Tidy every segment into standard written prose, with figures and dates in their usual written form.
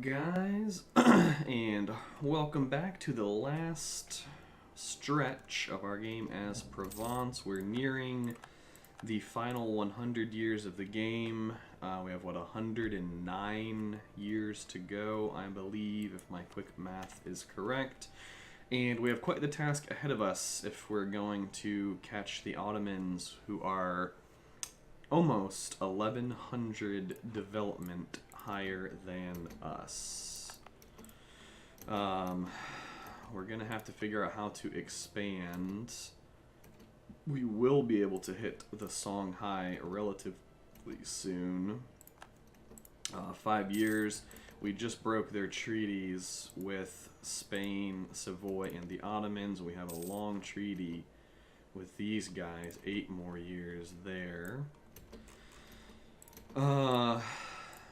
Guys, and welcome back to the last stretch of our game as Provence. We're nearing the final 100 years of the game. We have, 109 years to go, I believe, if my quick math is correct. And we have quite the task ahead of us if we're going to catch the Ottomans, who are almost 1100 development higher than us. We're gonna have to figure out how to expand. We will be able to hit the Songhai relatively soon. 5 years. We just broke their treaties with Spain, Savoy, and the Ottomans. We have a long treaty with these guys. 8 more years there.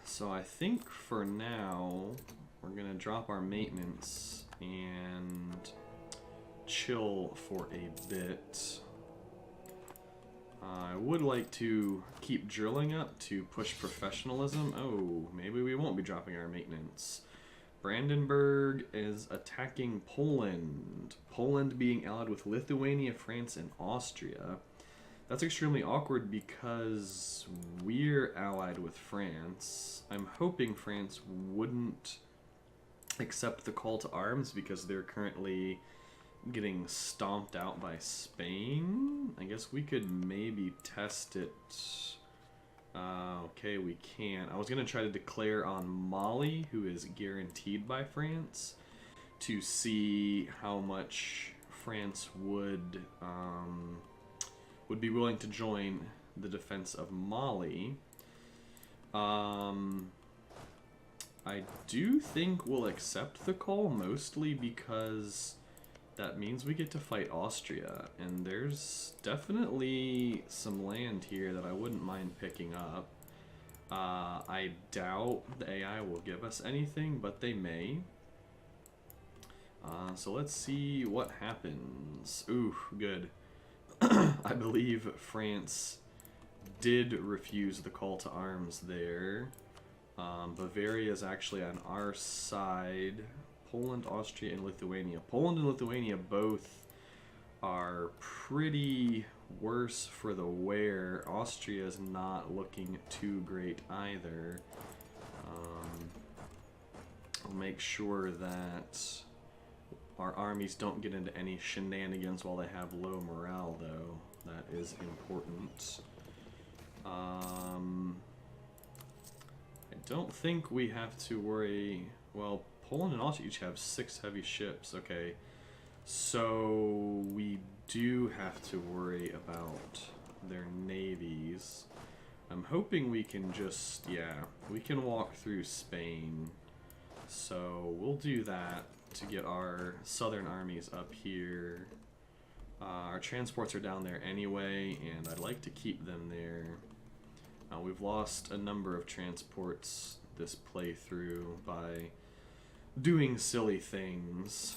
So I think for now, we're gonna drop our maintenance and chill for a bit. I would like to keep drilling up to push professionalism. Oh, maybe we won't be dropping our maintenance. Brandenburg is attacking Poland. Poland being allied with Lithuania, France, and Austria. That's extremely awkward because we're allied with France. I'm hoping France wouldn't accept the call to arms because they're currently getting stomped out by Spain. I guess we could maybe test it. Okay, we can't. I was going to try to declare on Mali, who is guaranteed by France, to see how much France would be willing to join the defense of Mali. I do think we'll accept the call, mostly because that means we get to fight Austria, and there's definitely some land here that I wouldn't mind picking up. I doubt the AI will give us anything, but they may. So let's see what happens. Ooh, good. I believe France did refuse the call to arms there. Bavaria is actually on our side. Poland, Austria, and Lithuania. Poland and Lithuania both are pretty worse for the wear. Austria is not looking too great either. I'll make sure that our armies don't get into any shenanigans while they have low morale, though. That is important. I don't think we have to worry. Well, Poland and Austria each have 6 heavy ships. Okay, so we do have to worry about their navies. I'm hoping we can just, yeah, we can walk through Spain. So we'll do that to get our southern armies up here. Our transports are down there anyway, and I'd like to keep them there. We've lost a number of transports this playthrough by doing silly things.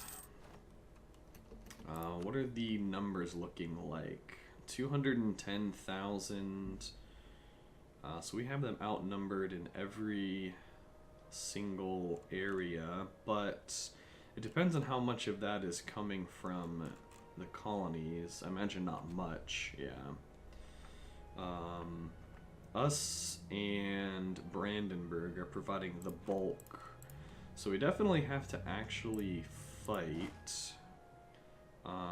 What are the numbers looking like? 210,000. So we have them outnumbered in every single area, but it depends on how much of that is coming from the colonies. I imagine not much, yeah. Us and Brandenburg are providing the bulk. So we definitely have to actually fight,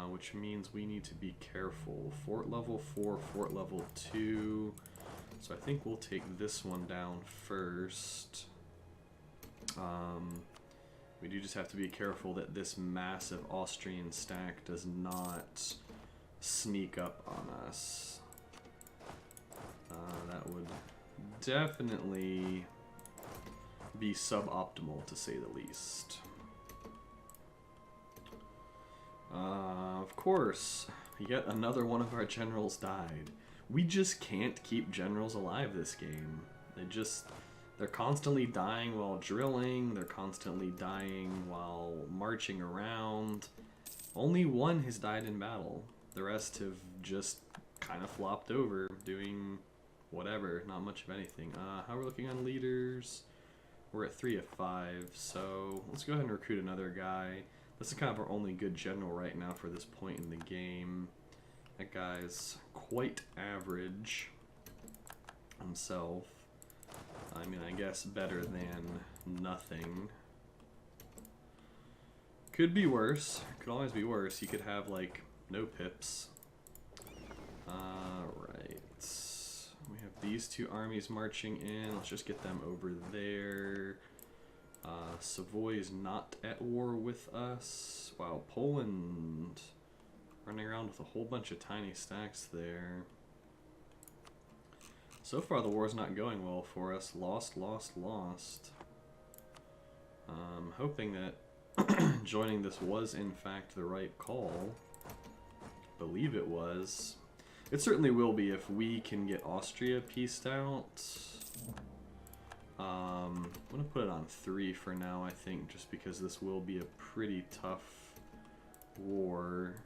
which means we need to be careful. Fort level 4, fort level 2. So I think we'll take this one down first. We do just have to be careful that this massive Austrian stack does not sneak up on us. That would definitely be suboptimal, to say the least. Of course, yet another one of our generals died. We just can't keep generals alive this game. They're constantly dying while drilling, they're constantly dying while marching around. Only one has died in battle. The rest have just kind of flopped over, doing whatever, not much of anything. How are we looking on leaders? we're at 3 of 5, so let's go ahead and recruit another guy. This is kind of our only good general right now for this point in the game. That guy's quite average himself. I mean, I guess better than nothing. Could be worse. Could always be worse. He could have, like, no pips. Right. We have these two armies marching in. Let's just get them over there. Savoy's not at war with us. Wow, Poland running around with a whole bunch of tiny stacks there. So far the war's not going well for us. Lost, lost, lost. Hoping that joining this was in fact the right call. Believe it was. It certainly will be if we can get Austria pieced out. I'm going to put it on 3 for now, I think, just because this will be a pretty tough war.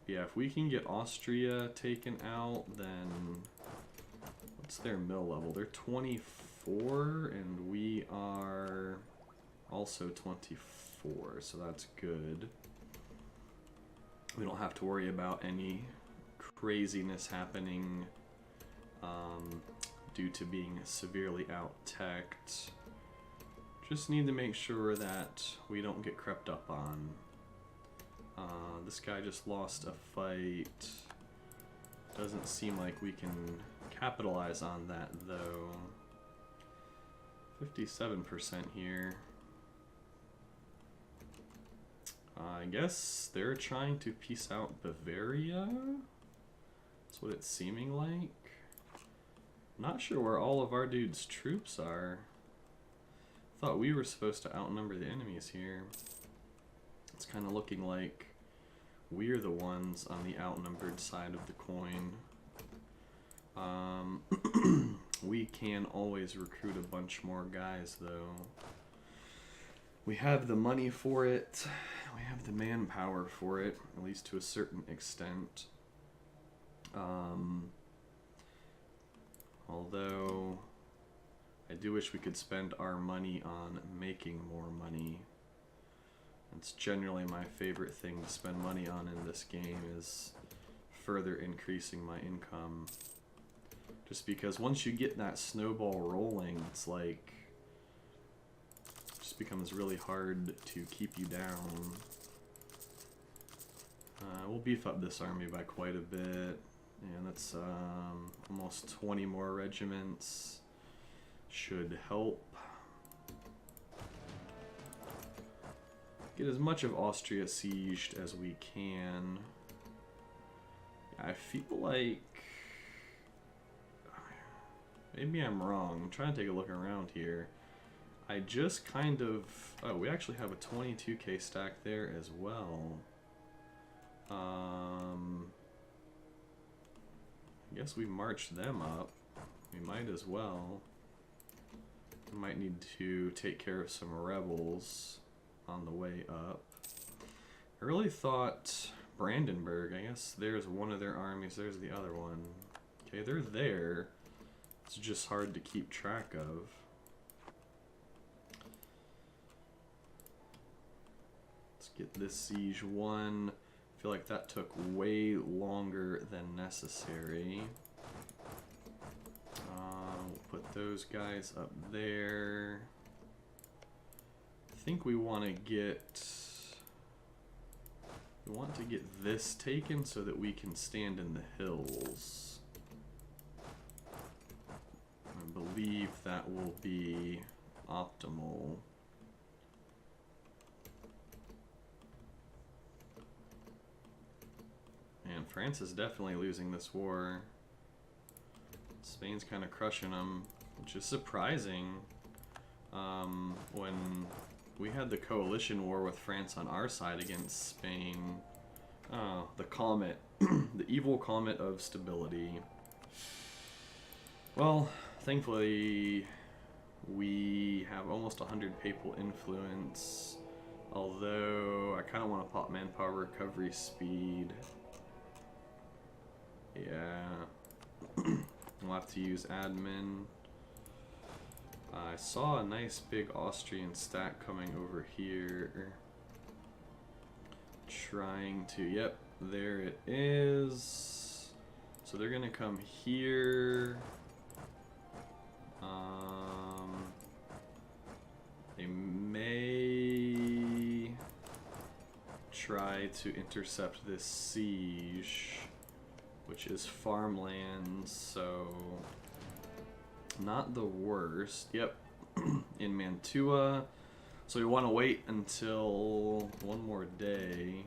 Yeah, if we can get Austria taken out, then what's their mill level? They're 24, and we are also 24, so that's good. We don't have to worry about any craziness happening due to being severely out-teched. Just need to make sure that we don't get crept up on. This guy just lost a fight. Doesn't seem like we can capitalize on that, though. 57% here. I guess they're trying to piece out Bavaria? That's what it's seeming like. Not sure where all of our dudes' troops are. Thought we were supposed to outnumber the enemies here. It's kind of looking like we're the ones on the outnumbered side of the coin. We can always recruit a bunch more guys, though. We have the money for it. We have the manpower for it, at least to a certain extent. Although, I do wish we could spend our money on making more money. It's generally my favorite thing to spend money on in this game, is further increasing my income. Just because once you get that snowball rolling, it's like, it just becomes really hard to keep you down. We'll beef up this army by quite a bit, and that's almost 20 more regiments. Should help. Get as much of Austria sieged as we can. I feel like maybe I'm wrong. I'm trying to take a look around here. I just kind of... Oh, we actually have a 22k stack there as well. I guess we marched them up. We might as well. We might need to take care of some rebels on the way up. I really thought Brandenburg, I guess there's one of their armies, there's the other one. Okay, they're there. It's just hard to keep track of. Let's get this siege one. I feel like that took way longer than necessary. We'll put those guys up there. I think we want to get this taken so that we can stand in the hills. I believe that will be optimal. And France is definitely losing this war. Spain's kind of crushing them, which is surprising. When we had the coalition war with France on our side against Spain. Oh, the comet. The evil comet of stability. Well, thankfully, we have almost 100 papal influence. Although, I kind of want to pop manpower recovery speed. Yeah. We'll have to use admin. I saw a nice big Austrian stack coming over here. Trying to, yep, there it is. So they're gonna come here. They may try to intercept this siege, which is farmlands, so not the worst. Yep, in Mantua. So we want to wait until one more day.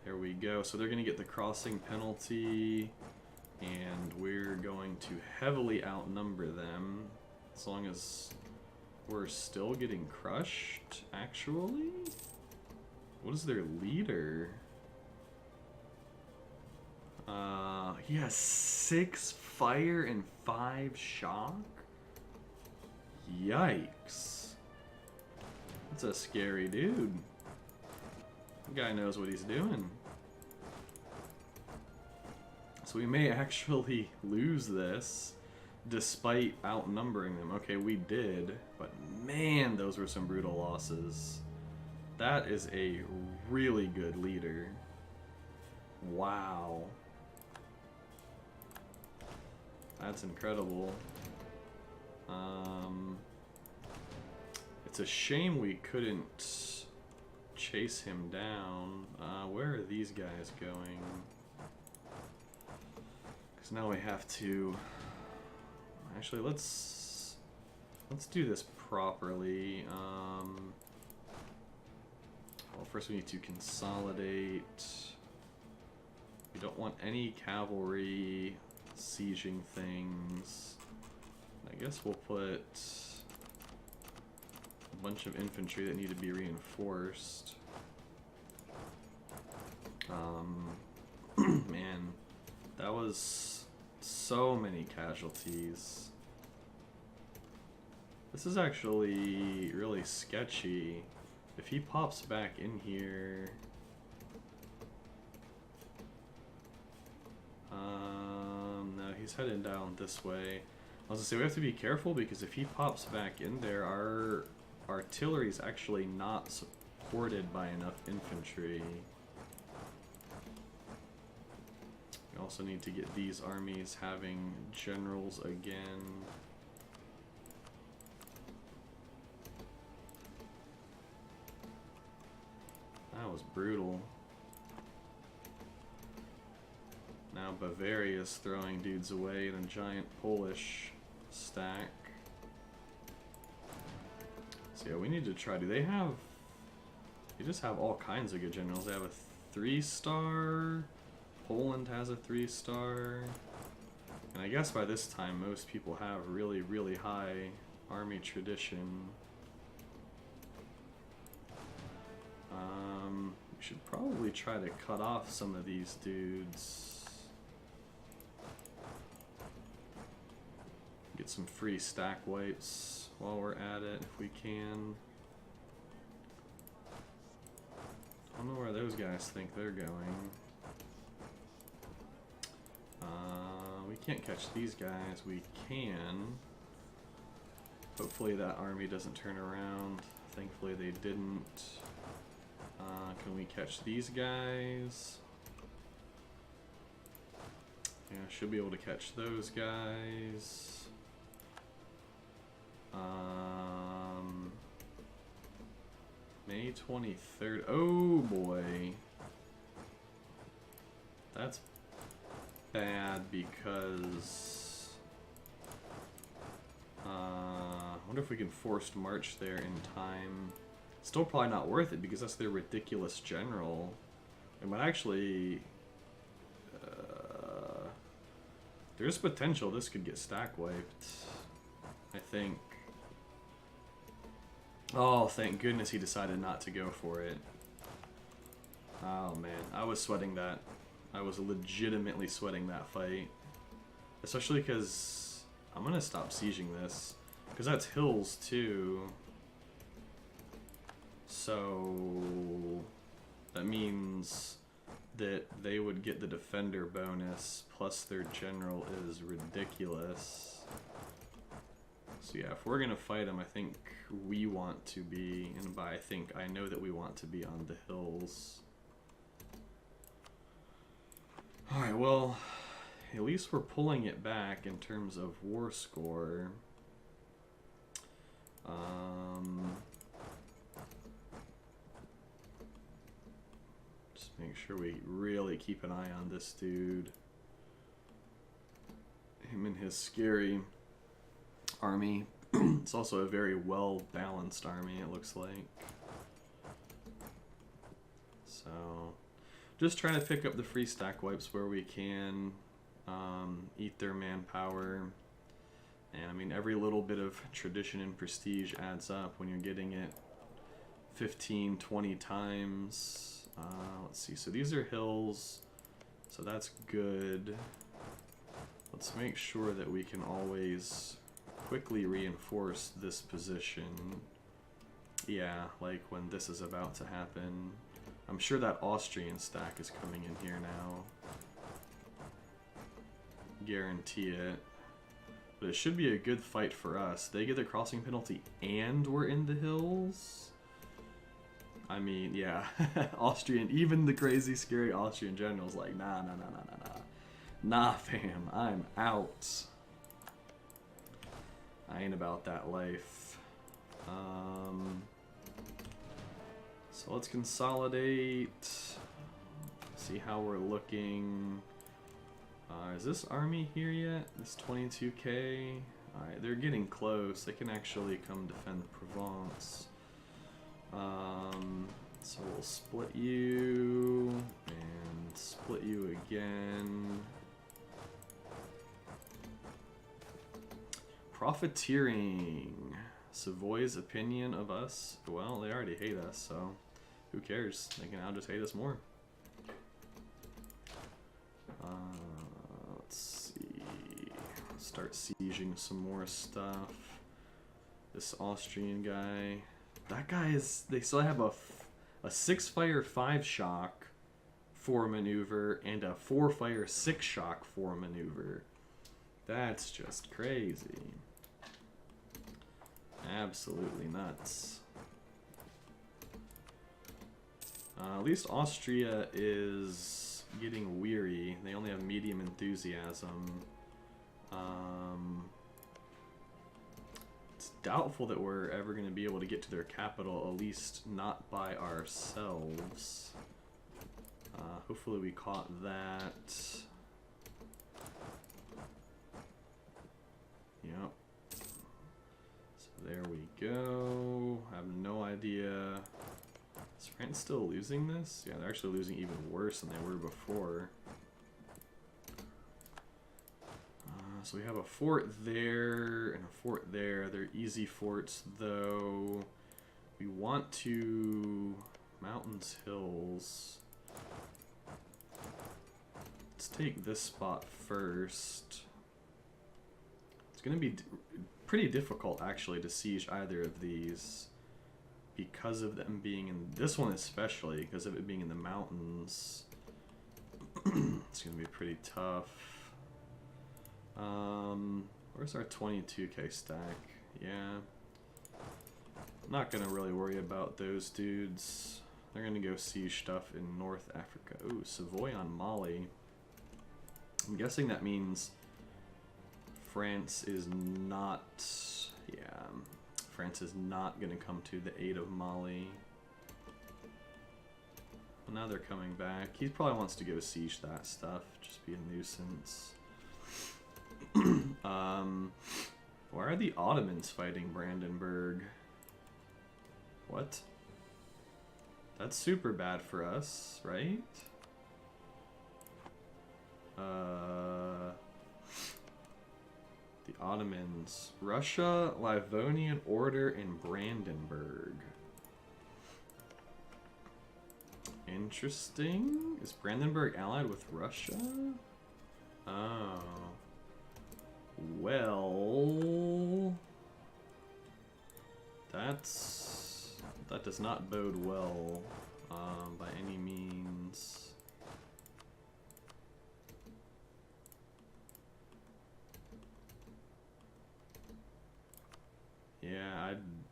There we go. So they're going to get the crossing penalty, and we're going to heavily outnumber them, as long as we're still getting crushed, actually. What is their leader? He has 6 fire and 5 shock? Yikes. That's a scary dude. The guy knows what he's doing. So we may actually lose this, despite outnumbering them. Okay, we did, but man, those were some brutal losses. That is a really good leader. Wow. That's incredible. It's a shame we couldn't chase him down. Where are these guys going? Because now we have to... Actually, let's do this properly. Well, first we need to consolidate. We don't want any cavalry sieging things. I guess we'll put a bunch of infantry that need to be reinforced. Man, that was so many casualties. This is actually really sketchy. If he pops back in here... no, he's heading down this way. I was gonna say, we have to be careful, because if he pops back in there, our artillery is actually not supported by enough infantry. We also need to get these armies having generals again. That was brutal. Now Bavaria's throwing dudes away in a giant Polish stack. So yeah, we need to try. Do they have... They just have all kinds of good generals. They have a 3-star. Poland has a 3-star. And I guess by this time most people have really, really high army tradition. We should probably try to cut off some of these dudes. Get some free stack wipes while we're at it, if we can. I don't know where those guys think they're going. We can't catch these guys. We can. Hopefully that army doesn't turn around. Thankfully they didn't. Can we catch these guys? Yeah, should be able to catch those guys. May 23rd. Oh boy. That's bad because... I wonder if we can forced march there in time. Still probably not worth it because that's their ridiculous general. It might actually... there's potential this could get stack wiped, I think. Oh, thank goodness he decided not to go for it. Oh man, I was sweating that. I was legitimately sweating that fight. Especially because I'm gonna stop sieging this. Because that's hills too. So that means that they would get the defender bonus plus their general is ridiculous. So yeah, if we're gonna fight them, I think we want to be, and by I think, I know that we want to be on the hills. Alright, well, at least we're pulling it back in terms of war score. Just make sure we really keep an eye on this dude. Him and his scary army. It's also a very well-balanced army, it looks like. So, just trying to pick up the free stack wipes where we can, eat their manpower. And I mean, every little bit of tradition and prestige adds up when you're getting it 15, 20 times. Let's see, so these are hills, so that's good. Let's make sure that we can always quickly reinforce this position. Yeah, like when this is about to happen. I'm sure that Austrian stack is coming in here now. Guarantee it. But it should be a good fight for us. They get the crossing penalty and we're in the hills? I mean, yeah. Austrian, even the crazy, scary Austrian general's like, nah. Nah, fam, I'm out. I ain't about that life. So let's consolidate. See how we're looking. Is this army here yet? This 22k? Alright, they're getting close. They can actually come defend Provence. So we'll split you, and split you again. Profiteering. Savoy's opinion of us? Well, they already hate us, so who cares? They can now just hate us more. Let's see. Start sieging some more stuff. This Austrian guy. That guy is... They still have a 6-fire 5-shock for maneuver and a 4-fire 6-shock for maneuver. That's just crazy. Absolutely nuts. At least Austria is getting weary. They only have medium enthusiasm. It's doubtful that we're ever going to be able to get to their capital, at least not by ourselves. Hopefully we caught that. Yep. So there we go. I have no idea. Is France still losing this? Yeah, they're actually losing even worse than they were before. So we have a fort there and a fort there. They're easy forts, though. We want to... Mountains, hills. Let's take this spot first. It's going to be pretty difficult, actually, to siege either of these. Because of them being in... This one especially, because of it being in the mountains. It's going to be pretty tough. Where's our 22k stack? Yeah. I'm not going to really worry about those dudes. They're going to go siege stuff in North Africa. Ooh, Savoy on Mali. I'm guessing that means France is not... Yeah, France is not going to come to the aid of Mali. Well, now they're coming back. He probably wants to go siege that stuff. Just be a nuisance. Why are the Ottomans fighting Brandenburg? What? That's super bad for us, right? The Ottomans. Russia, Livonian Order, and Brandenburg. Interesting. Is Brandenburg allied with Russia? Oh. Well... That does not bode well, by any means. I'm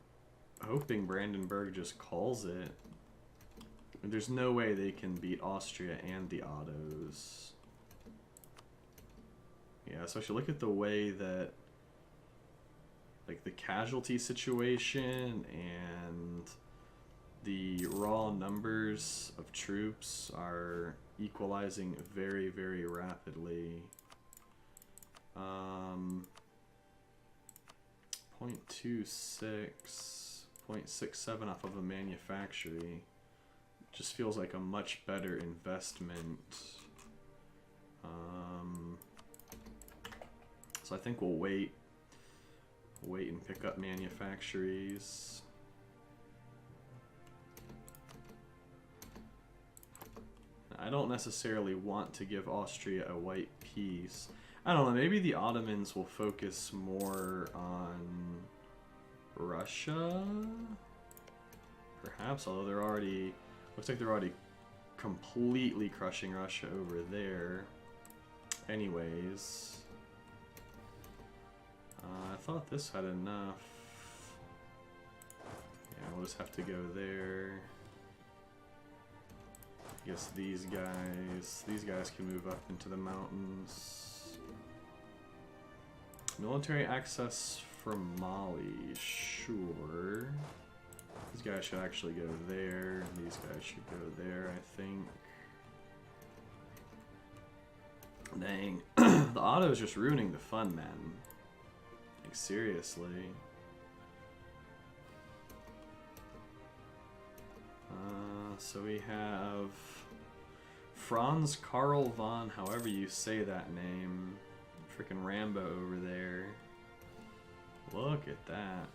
hoping Brandenburg just calls it. There's no way they can beat Austria and the Ottos. Yeah, so I should look at the way that, like, the casualty situation and the raw numbers of troops are equalizing very, very rapidly. 0.26, 0.67 off of a manufactory just feels like a much better investment. So I think we'll wait and pick up manufactories. I don't necessarily want to give Austria a white peace. I don't know, maybe the Ottomans will focus more on Russia? Perhaps, although they're already... Looks like they're already completely crushing Russia over there. Anyways. I thought this had enough. Yeah, we'll just have to go there. I guess these guys can move up into the mountains. Military access from Mali, sure. These guys should actually go there. These guys should go there, I think. Dang. The Otto's just ruining the fun, man. Like, seriously. So we have Franz Karl von, however you say that name. Freaking Rambo over there. Look at that.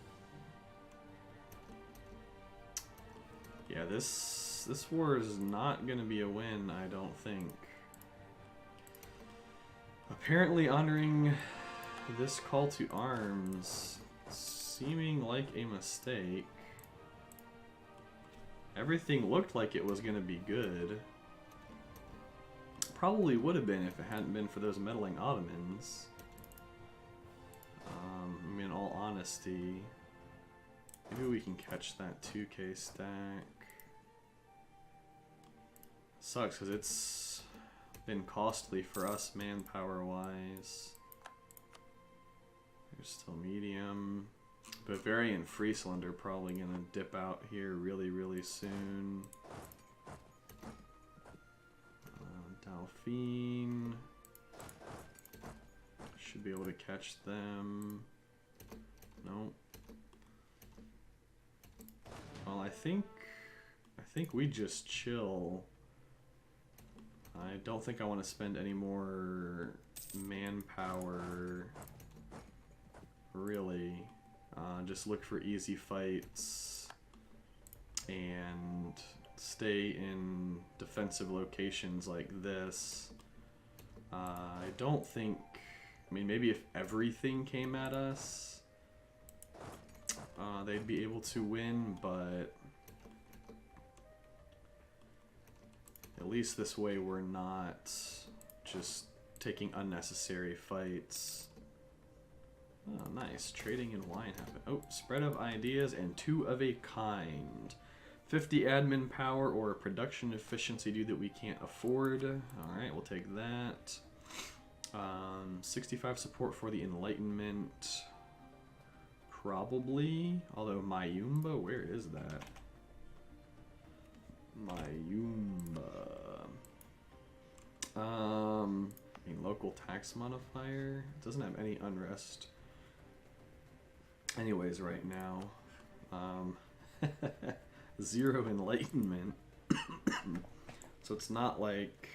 Yeah, this war is not gonna be a win, I don't think. Apparently honoring this call to arms seeming like a mistake. Everything looked like it was gonna be good. Probably would have been if it hadn't been for those meddling Ottomans. I mean, in all honesty, maybe we can catch that 2K stack. Sucks because it's been costly for us manpower wise. There's still medium. Bavaria and Friesland are probably going to dip out here really, really soon. Dauphine. Should be able to catch them. Nope. Well, I think we just chill. I don't think I want to spend any more manpower, really. Just look for easy fights and stay in defensive locations like this. I don't think, I mean, maybe if everything came at us, they'd be able to win, but at least this way we're not just taking unnecessary fights. Oh, nice. Trading and wine happen. Oh, spread of ideas and 2 of a kind. 50 admin power or a production efficiency due that we can't afford. Alright, we'll take that. 65 support for the Enlightenment. Probably. Although Mayumba, where is that? Mayumba. I mean, local tax modifier. It doesn't have any unrest. Anyways, right now. 0 Enlightenment. So it's not like,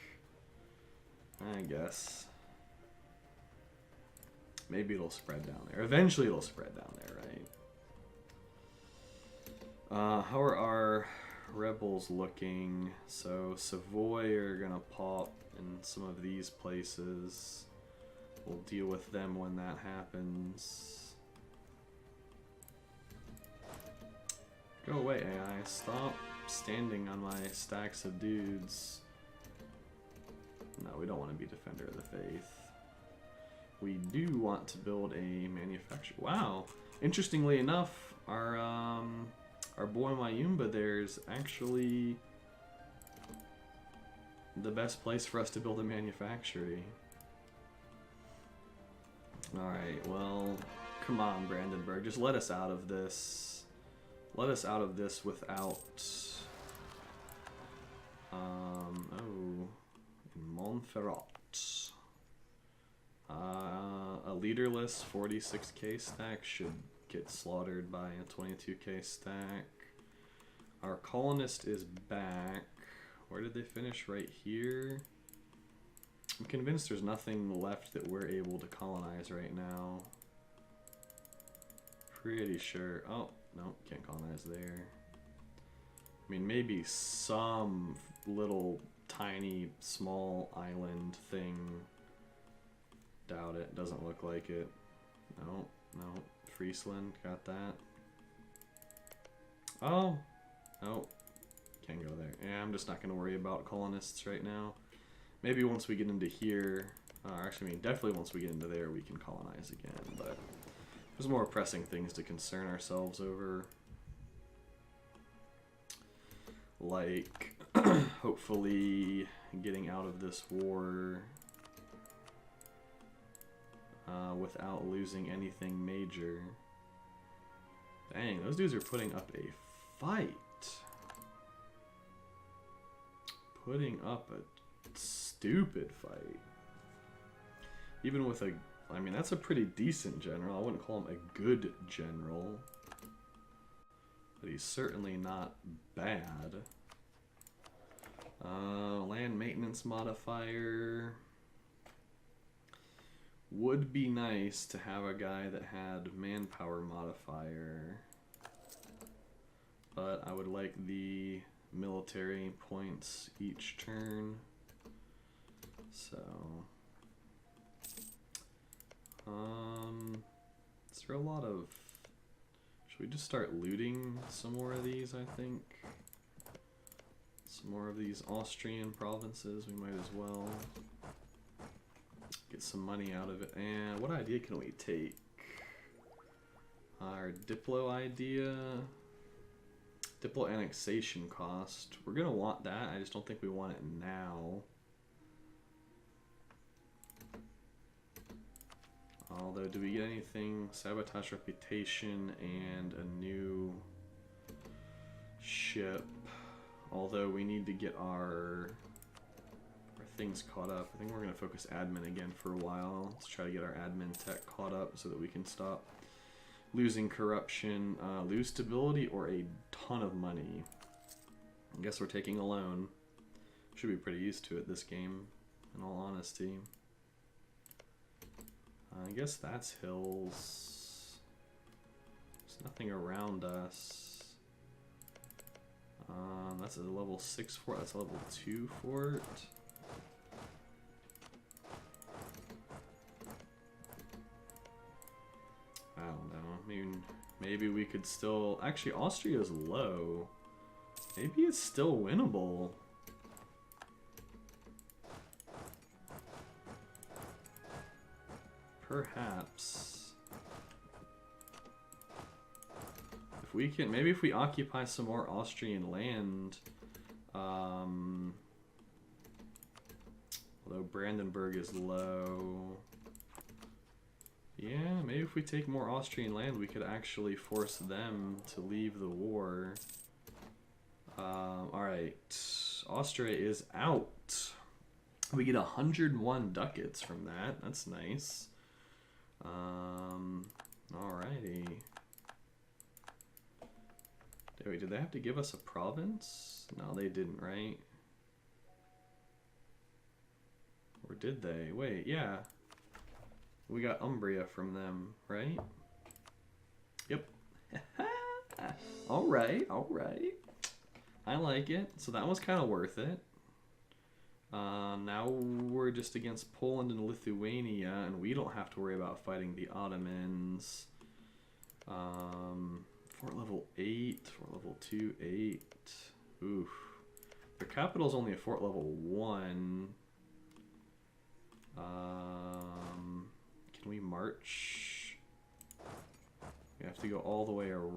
I guess. Maybe it'll spread down there. Eventually it'll spread down there, right? How are our rebels looking? So Savoy are gonna pop in some of these places. We'll deal with them when that happens. Go away, AI. Stop standing on my stacks of dudes. No, we don't want to be Defender of the Faith. We do want to build a manufacturer. Wow. Interestingly enough, our boy Mayumba there's actually the best place for us to build a manufactory. Alright, well, come on, Brandenburg, just let us out of this. Let us out of this without... oh, in Montferrat. A leaderless 46k stack should get slaughtered by a 22k stack. Our colonist is back. Where did they finish? Right here? I'm convinced there's nothing left that we're able to colonize right now. Pretty sure. Oh, no, can't colonize there. I mean, maybe some little tiny small island thing. Doubt it. Doesn't look like it. No, no. Friesland, got that. Oh, no. Can't go there. Yeah, I'm just not going to worry about colonists right now. Maybe once we get into here, actually, I mean, definitely once we get into there, we can colonize again, but there's more pressing things to concern ourselves over. Like, hopefully getting out of this war without losing anything major. Dang, those dudes are putting up a fight. Putting up a stupid fight. Even with a... I mean, that's a pretty decent general. I wouldn't call him a good general. But he's certainly not bad. Land maintenance modifier. Would be nice to have a guy that had manpower modifier. But I would like the military points each turn. So... is there a lot of... Should we just start looting some more of these, I think? Some more of these Austrian provinces, we might as well. Get some money out of it. And what idea can we take? Our Diplo idea... Diplo annexation cost. We're gonna want that, I just don't think we want it now. Although, do we get anything? Sabotage reputation and a new ship. Although we need to get our things caught up. I think we're going to focus admin again for a while. Let's try to get our admin tech caught up so that we can stop losing corruption, lose stability, or a ton of money. I guess we're taking a loan. Should be pretty used to it this game, in all honesty. I guess that's hills. There's nothing around us. That's a level 6 fort. That's a level 2 fort. I don't know. I mean, maybe we could still... Actually, Austria's low. Maybe it's still winnable. Perhaps. If we can, maybe if we occupy some more Austrian land, although Brandenburg is low. Yeah, maybe if we take more Austrian land, we could actually force them to leave the war. Alright, Austria is out. We get 101 ducats from that. That's nice. Alrighty. Wait, did they have to give us a province? No, they didn't, right? Or did they? Wait, yeah. We got Umbria from them, right? Yep. Alright, alright. I like it. So that was kind of worth it. Now we're just against Poland and Lithuania, and we don't have to worry about fighting the Ottomans. Fort level 8, fort level 2, 8. Oof. Their capital's only a fort level 1. Can we march? We have to go all the way around.